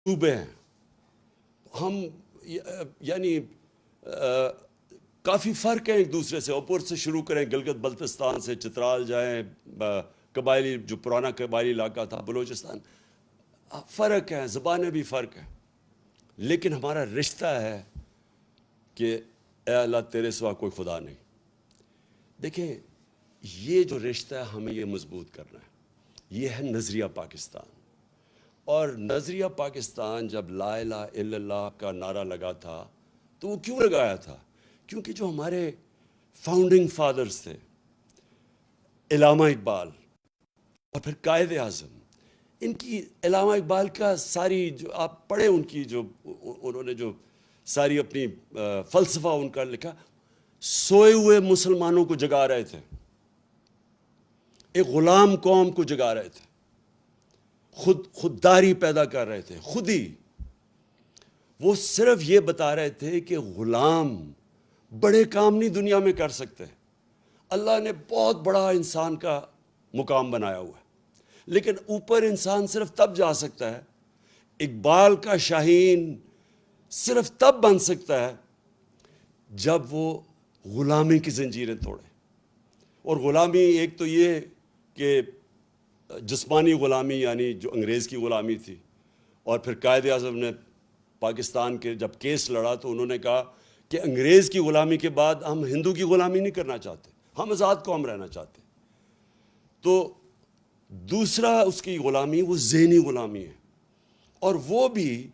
صوبے ہیں. ہم یعنی کافی فرق ہے ایک دوسرے سے. اوپر سے شروع کریں گلگت بلتستان سے، چترال جائیں، قبائلی جو پرانا قبائلی علاقہ تھا بلوچستان، فرق ہے، زبانیں بھی فرق ہیں، لیکن ہمارا رشتہ ہے کہ اے اللہ تیرے سوا کوئی خدا نہیں. دیکھیں یہ جو رشتہ ہے ہمیں یہ مضبوط کرنا ہے. یہ ہے نظریہ پاکستان. اور نظریہ پاکستان جب لا الہ الا اللہ کا نعرہ لگا تھا تو وہ کیوں لگایا تھا؟ کیونکہ جو ہمارے فاؤنڈنگ فادرز تھے، علامہ اقبال اور پھر قائد اعظم، ان کی علامہ اقبال کا ساری جو آپ پڑھیں ان کی جو انہوں نے جو ساری اپنی فلسفہ ان کا لکھا، سوئے ہوئے مسلمانوں کو جگا رہے تھے، ایک غلام قوم کو جگا رہے تھے، خودداری پیدا کر رہے تھے. خود ہی وہ صرف یہ بتا رہے تھے کہ غلام بڑے کام نہیں دنیا میں کر سکتے. اللہ نے بہت بڑا انسان کا مقام بنایا ہوا ہے، لیکن اوپر انسان صرف تب جا سکتا ہے، اقبال کا شاہین صرف تب بن سکتا ہے جب وہ غلامی کی زنجیریں توڑے. اور غلامی ایک تو یہ کہ جسمانی غلامی یعنی جو انگریز کی غلامی تھی، اور پھر قائد اعظم نے پاکستان کے جب کیس لڑا تو انہوں نے کہا کہ انگریز کی غلامی کے بعد ہم ہندو کی غلامی نہیں کرنا چاہتے، ہم آزاد قوم رہنا چاہتے. تو دوسرا اس کی غلامی وہ ذہنی غلامی ہے، اور وہ بھی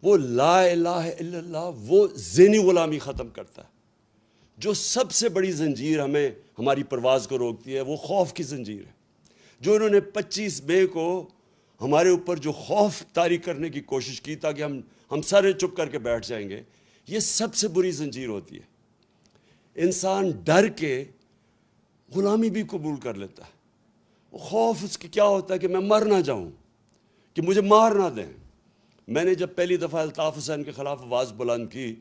وہ لا الہ الا اللہ وہ ذہنی غلامی ختم کرتا ہے. جو سب سے بڑی زنجیر ہمیں ہماری پرواز کو روکتی ہے وہ خوف کی زنجیر ہے. جو انہوں نے 25 مئی کو ہمارے اوپر جو خوف طاری کرنے کی کوشش کی تاکہ ہم سارے چپ کر کے بیٹھ جائیں گے، یہ سب سے بری زنجیر ہوتی ہے. انسان ڈر کے غلامی بھی قبول کر لیتا ہے. خوف اس کی کیا ہوتا ہے کہ میں مر نہ جاؤں، کہ مجھے مار نہ دیں. میں نے جب پہلی دفعہ الطاف حسین کے خلاف آواز بلند کی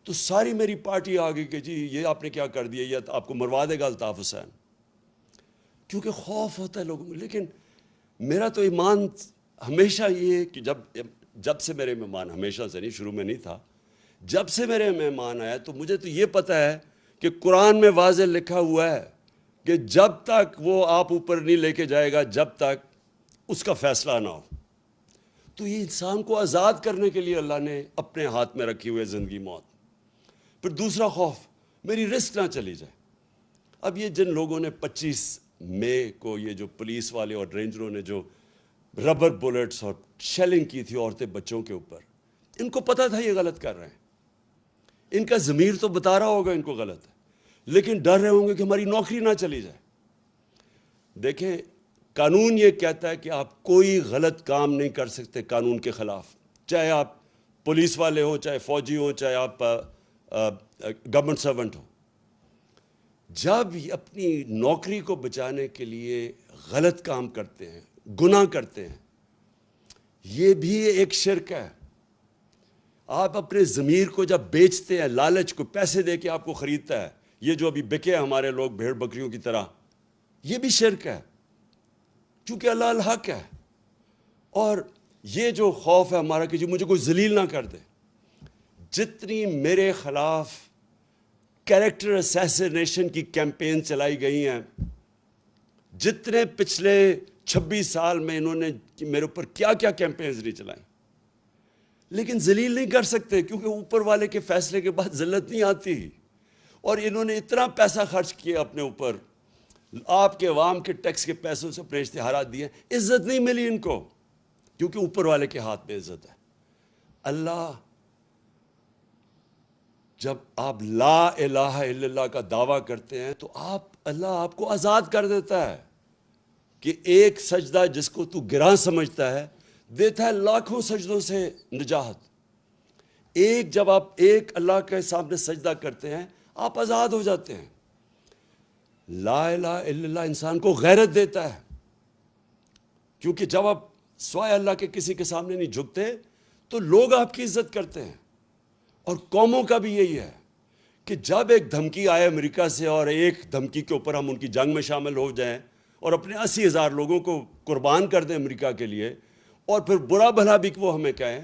تو ساری میری پارٹی آ گئی کہ جی یہ آپ نے کیا کر دیا، یہ آپ کو مروا دے گا الطاف حسین، کیونکہ خوف ہوتا ہے لوگوں میں. لیکن میرا تو ایمان ہمیشہ یہ ہے کہ جب سے میرے مہمان، ہمیشہ سے نہیں، شروع میں نہیں تھا، جب سے میرے مہمان آیا تو مجھے تو یہ پتہ ہے کہ قرآن میں واضح لکھا ہوا ہے کہ جب تک وہ آپ اوپر نہیں لے کے جائے گا جب تک اس کا فیصلہ نہ ہو. تو یہ انسان کو آزاد کرنے کے لیے اللہ نے اپنے ہاتھ میں رکھی ہوئے زندگی موت. پھر دوسرا خوف، میری رسک نہ چلی جائے. اب یہ جن لوگوں نے 25 مئی کو یہ جو پولیس والے اور رینجروں نے جو ربر بلٹس اور شیلنگ کی تھی عورتیں بچوں کے اوپر، ان کو پتہ تھا یہ غلط کر رہے ہیں. ان کا ضمیر تو بتا رہا ہوگا ان کو غلط ہے، لیکن ڈر رہے ہوں گے کہ ہماری نوکری نہ چلی جائے. دیکھیں قانون یہ کہتا ہے کہ آپ کوئی غلط کام نہیں کر سکتے قانون کے خلاف، چاہے آپ پولیس والے ہوں، چاہے فوجی ہوں، چاہے آپ گورنمنٹ سرونٹ ہوں. جب اپنی نوکری کو بچانے کے لیے غلط کام کرتے ہیں، گناہ کرتے ہیں، یہ بھی ایک شرک ہے. آپ اپنے ضمیر کو جب بیچتے ہیں، لالچ کو پیسے دے کے آپ کو خریدتا ہے، یہ جو ابھی بکے ہمارے لوگ بھیڑ بکریوں کی طرح، یہ بھی شرک ہے، چونکہ اللہ الحق ہے. اور یہ جو خوف ہے ہمارا کہ جی مجھے کوئی ذلیل نہ کر دے، جتنی میرے خلاف کیریکٹر اسیسینیشن کی کیمپین چلائی گئی ہیں، جتنے پچھلے 26 سال میں انہوں نے میرے اوپر کیا کیا کیمپینز نہیں چلائیں، لیکن ذلیل نہیں کر سکتے کیونکہ اوپر والے کے فیصلے کے بعد ذلت نہیں آتی. اور انہوں نے اتنا پیسہ خرچ کیا اپنے اوپر، آپ کے عوام کے ٹیکس کے پیسوں سے اپنے اشتہارات دیے، عزت نہیں ملی ان کو کیونکہ اوپر والے کے ہاتھ میں عزت ہے. اللہ جب آپ لا الہ الا اللہ کا دعویٰ کرتے ہیں تو اللہ آپ کو آزاد کر دیتا ہے کہ ایک سجدہ جس کو تو گراں سمجھتا ہے دیتا ہے لاکھوں سجدوں سے نجات. جب آپ ایک اللہ کے سامنے سجدہ کرتے ہیں آپ آزاد ہو جاتے ہیں. لا الہ الا اللہ انسان کو غیرت دیتا ہے، کیونکہ جب آپ سوائے اللہ کے کسی کے سامنے نہیں جھکتے تو لوگ آپ کی عزت کرتے ہیں. اور قوموں کا بھی یہی ہے کہ جب ایک دھمکی آئے امریکہ سے اور ایک دھمکی کے اوپر ہم ان کی جنگ میں شامل ہو جائیں اور اپنے 80,000 لوگوں کو قربان کر دیں امریکہ کے لیے، اور پھر برا بھلا بھی وہ ہمیں کہیں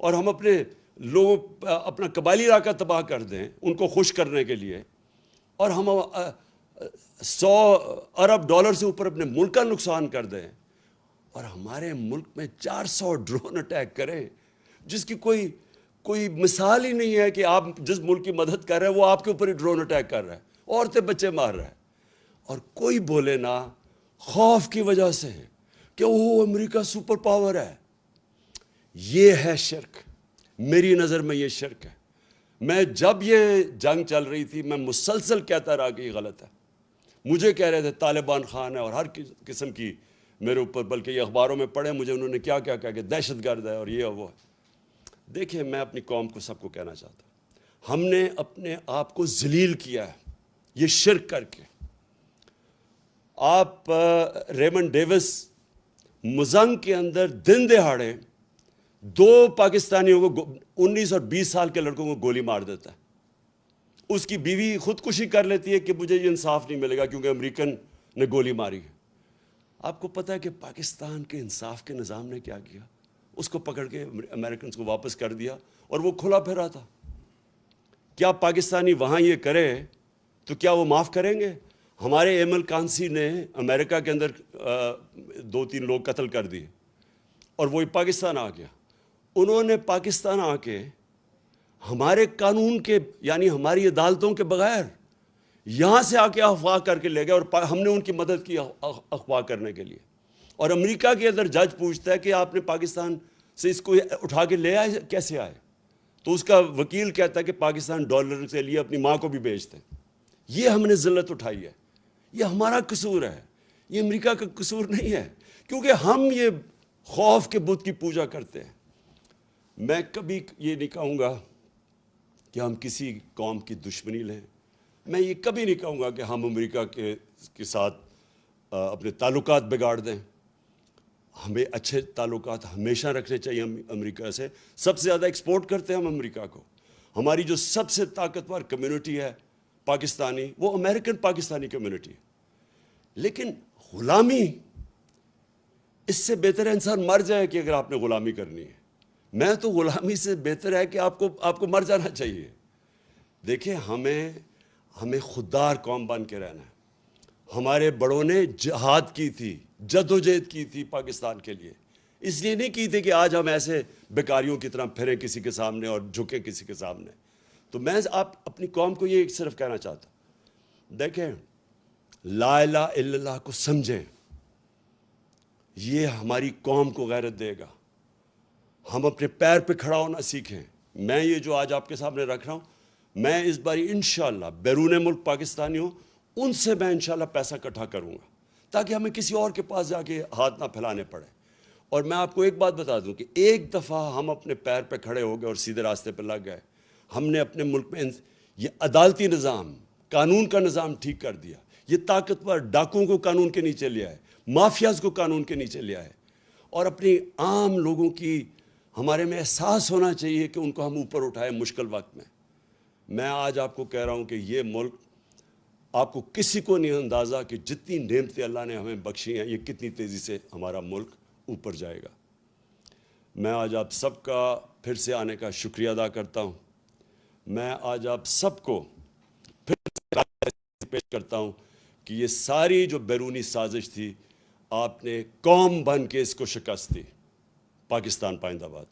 اور ہم اپنے لوگوں اپنا قبائلی علاقہ تباہ کر دیں ان کو خوش کرنے کے لیے, اور ہم 100 ارب ڈالر سے اوپر اپنے ملک کا نقصان کر دیں, اور ہمارے ملک میں 400 ڈرون اٹیک کریں جس کی کوئی مثال ہی نہیں ہے کہ آپ جس ملک کی مدد کر رہے ہیں وہ آپ کے اوپر ہی ڈرون اٹیک کر رہا ہے, عورتیں بچے مار رہا ہے, اور کوئی بولے نہ خوف کی وجہ سے کہ وہ امریکہ سپر پاور ہے. یہ ہے شرک, میری نظر میں یہ شرک ہے. میں جب یہ جنگ چل رہی تھی میں مسلسل کہتا رہا کہ یہ غلط ہے. مجھے کہہ رہے تھے طالبان خان ہے اور ہر قسم کی میرے اوپر, بلکہ یہ اخباروں میں پڑھے مجھے انہوں نے کیا کیا کہا کہ دہشت گرد ہے اور یہ اور وہ ہے. دیکھیں میں اپنی قوم کو سب کو کہنا چاہتا ہوں, ہم نے اپنے آپ کو ذلیل کیا ہے یہ شرک کر کے. آپ ریمنڈ ڈیوس مزنگ کے اندر دن دہاڑے 2 پاکستانیوں کو 19 اور 20 سال کے لڑکوں کو گولی مار دیتا ہے. اس کی بیوی خودکشی کر لیتی ہے کہ مجھے یہ انصاف نہیں ملے گا کیونکہ امریکن نے گولی ماری ہے. آپ کو پتہ ہے کہ پاکستان کے انصاف کے نظام نے کیا کیا؟ اس کو پکڑ کے امریکنز کو واپس کر دیا اور وہ کھلا پھرا تھا. کیا پاکستانی وہاں یہ کرے تو کیا وہ معاف کریں گے؟ ہمارے ایمل کانسی نے امریکہ کے اندر 2-3 لوگ قتل کر دیے اور وہ پاکستان آ گیا. انہوں نے پاکستان آ کے ہمارے قانون کے یعنی ہماری عدالتوں کے بغیر یہاں سے آ کے اغوا کر کے لے گئے اور ہم نے ان کی مدد کی اغوا کرنے کے لیے. اور امریکہ کے اندر جج پوچھتا ہے کہ آپ نے پاکستان سے اس کو اٹھا کے لے آئے, کیسے آئے؟ تو اس کا وکیل کہتا ہے کہ پاکستان ڈالر کے لیے اپنی ماں کو بھی بیچتے ہیں. یہ ہم نے ذلت اٹھائی ہے, یہ ہمارا قصور ہے, یہ امریکہ کا قصور نہیں ہے, کیونکہ ہم یہ خوف کے بت کی پوجا کرتے ہیں. میں کبھی یہ نہیں کہوں گا کہ ہم کسی قوم کی دشمنی لیں, میں یہ کبھی نہیں کہوں گا کہ ہم امریکہ کے ساتھ اپنے تعلقات بگاڑ دیں. ہمیں اچھے تعلقات ہمیشہ رکھنے چاہیے امریکہ سے. سب سے زیادہ ایکسپورٹ کرتے ہیں ہم امریکہ کو. ہماری جو سب سے طاقتور کمیونٹی ہے پاکستانی, وہ امریکن پاکستانی کمیونٹی ہے. لیکن غلامی, اس سے بہتر ہے انسان مر جائے کہ اگر آپ نے غلامی کرنی ہے. میں تو غلامی سے بہتر ہے کہ آپ کو مر جانا چاہیے. دیکھیں ہمیں خوددار قوم بن کے رہنا ہے. ہمارے بڑوں نے جہاد کی تھی, جدوجہد کی تھی پاکستان کے لیے, اس لیے نہیں کی تھی کہ آج ہم ایسے بیکاریوں کی طرح پھریں کسی کے سامنے اور جھکیں کسی کے سامنے. تو میں آپ اپنی قوم کو یہ صرف کہنا چاہتا ہوں, دیکھیں لا الہ الا اللہ کو سمجھیں, یہ ہماری قوم کو غیرت دے گا. ہم اپنے پیر پہ کھڑا ہونا سیکھیں. میں یہ جو آج آپ کے سامنے رکھ رہا ہوں, میں اس باری انشاءاللہ بیرون ملک پاکستانی ہوں, ان سے میں انشاءاللہ پیسہ اکٹھا کروں گا تاکہ ہمیں کسی اور کے پاس جا کے ہاتھ نہ پھیلانے پڑے. اور میں آپ کو ایک بات بتا دوں کہ ایک دفعہ ہم اپنے پیر پہ کھڑے ہو گئے اور سیدھے راستے پہ لگ گئے, ہم نے اپنے ملک میں یہ عدالتی نظام, قانون کا نظام ٹھیک کر دیا. یہ طاقتور ڈاکوؤں کو قانون کے نیچے لے آئے, مافیاز کو قانون کے نیچے لے آئے, اور اپنی عام لوگوں کی ہمارے میں احساس ہونا چاہیے کہ ان کو ہم اوپر اٹھائیں مشکل وقت میں. میں آج آپ کو کہہ رہا ہوں کہ یہ ملک, آپ کو کسی کو نہیں اندازہ کہ جتنی نعمتیں اللہ نے ہمیں بخشی ہیں, یہ کتنی تیزی سے ہمارا ملک اوپر جائے گا. میں آج آپ سب کا پھر سے آنے کا شکریہ ادا کرتا ہوں. میں آج آپ سب کو پھر سے پیش کرتا ہوں کہ یہ ساری جو بیرونی سازش تھی, آپ نے قوم بن کے اس کو شکست دی. پاکستان پائندہ باد.